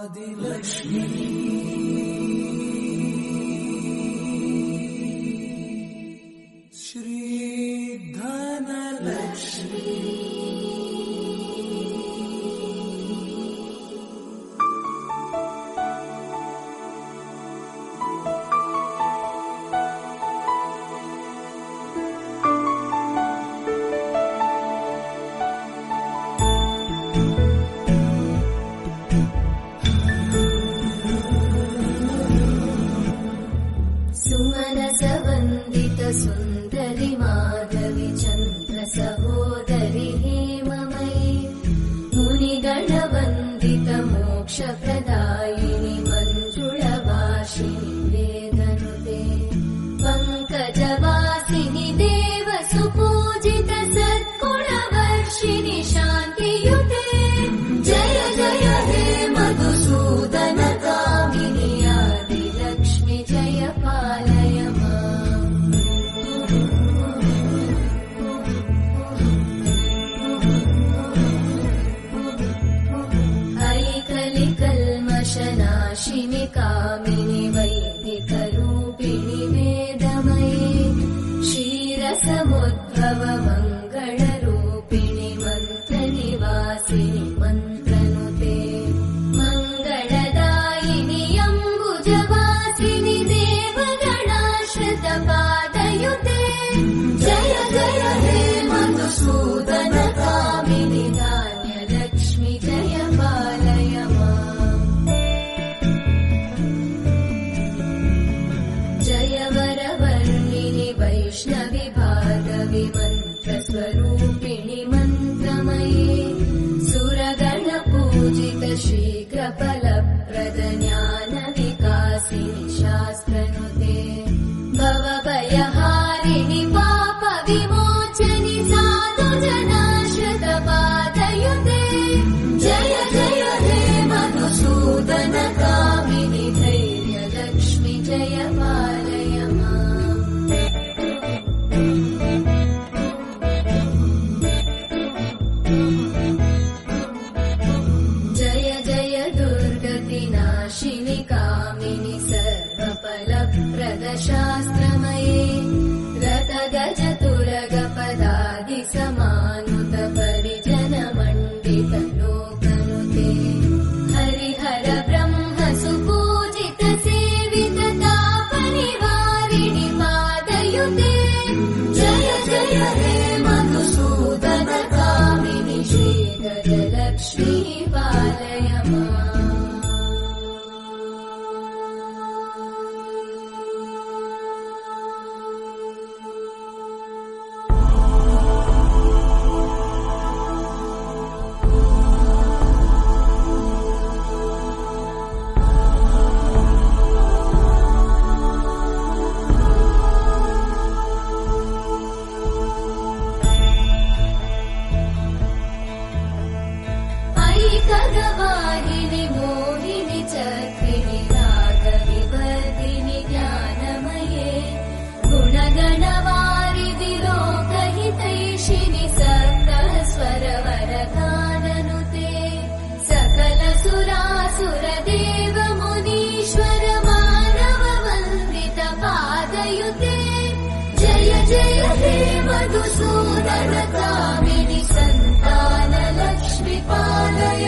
आदिलक्ष्मी श्री धनलक्ष्मी सुन्दरि माधवी चन्द्र सहोदरि हेममयी मुनिगणवन्दित मोक्षप्रदायिनि मञ्जुळभाषिणि वेदनुते पङ्कजवासिनि देव सुपूजित सद्गुणवर्षिणि शान्तियुते जय जय हे मधुसूदन कामिनि आदिलक्ष्मि जय पालय नाशिनि कामिनि वैदिकरूपिणि वेदमये क्षीरसमुद्भव मङ्गलरूपिणि मन्त्रनिवासिनि मन्त्रनुते मङ्गलदायिनि अम्बुजवासिनि देवगणाश्रितपादयुते जय जय हे मधुसूदन कामिनि धान्यलक्ष्मि जय पालय वैष्णवि भार्गवि मन्त्रस्वरूपिणि मन्त्रमये सुरगणपूजित शीघ्रफलप्रद ज्ञानविकासिनि शास्त्रनुते भवभयहारिणि पापविमोचनि साधुजनाश्रितपादयुते जय जय हे मधुसूदन कामिनि धैर्यलक्ष्मि जय पालय नाशिनि कामिनि सर्वफलप्रदशास्त्रमये रतगजतुरगपदादि समानुत परिजनमण्डित लोकनुते हरिहर ब्रह्म सुपूजित सेवित तापनिवारिणि पादयुते जय जय हे मधुसूदन कामिनि श्रीगजलक्ष्मी पालय खगवाहिनि मोहिनि चक्रिणि रागविवर्धिनि ज्ञानमये गुणगणवारिधि लोकहितैषिणि सप्तस्वरवरगाननुते सकल सुरासुरदेव मुनीश्वर मानव वन्दित पादयुते जय जय हे मधुसूदन कामिनि सन्तान लक्ष्मी पालय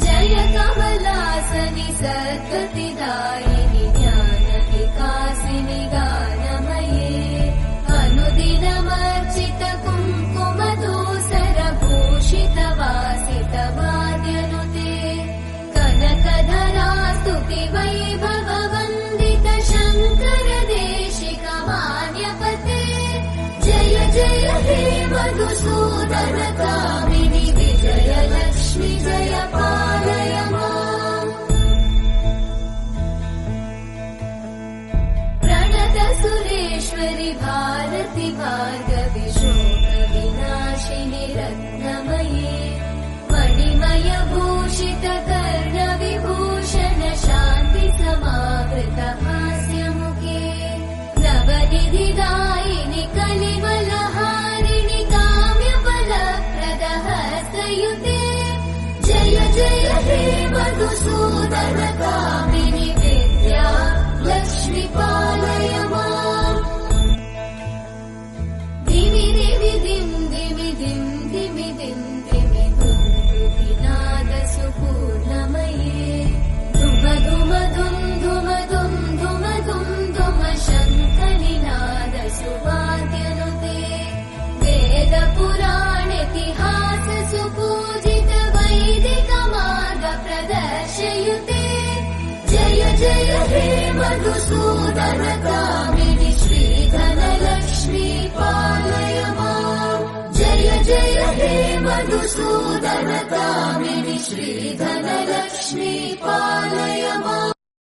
जय कमलासनि सद्गतिदायिनि ज्ञानविकासिनि गानमये अनुदिनमर्चित कुङ्कुमधूसर भूषित वासित वाद्यनुते कनकधरा स्तुति वैभव वन्दित शङ्कर देशिक मान्यपते जय जय हे मधुसूदन कामिनि विजयलक्ष्मि जय पालय प्रणत सुरेश्वरि भारति भार्गवि शोकविनाशिनि रत्नमये मणिमय भूषित कर्णविभूषण शान्ति समावृत हास्यमुखे नवनिधिदायिनि कलिवलहारिणि काम्यफलप्रद मधुसूदन कामिनि विद्या लक्ष्मी पालय माम् दिमि दिमि दिं दिमि दिं दिमि दिं दिमि दुन्दुभिनाद सुपूर्णमये धुम धुम धुम धुम धुम धुम धुम धुम शङ्खनिनाद सुवाद्यनुते वेद पुराणेतिहास सुपूजित वैदिक मार्ग प्रदर्शयुते जय जय हे मधुसूदन कामिनि श्रीधन लक्ष्मी पालय माम् जय जय हे मधुसूदन कामिनि श्रीधन लक्ष्मी पालय माम्।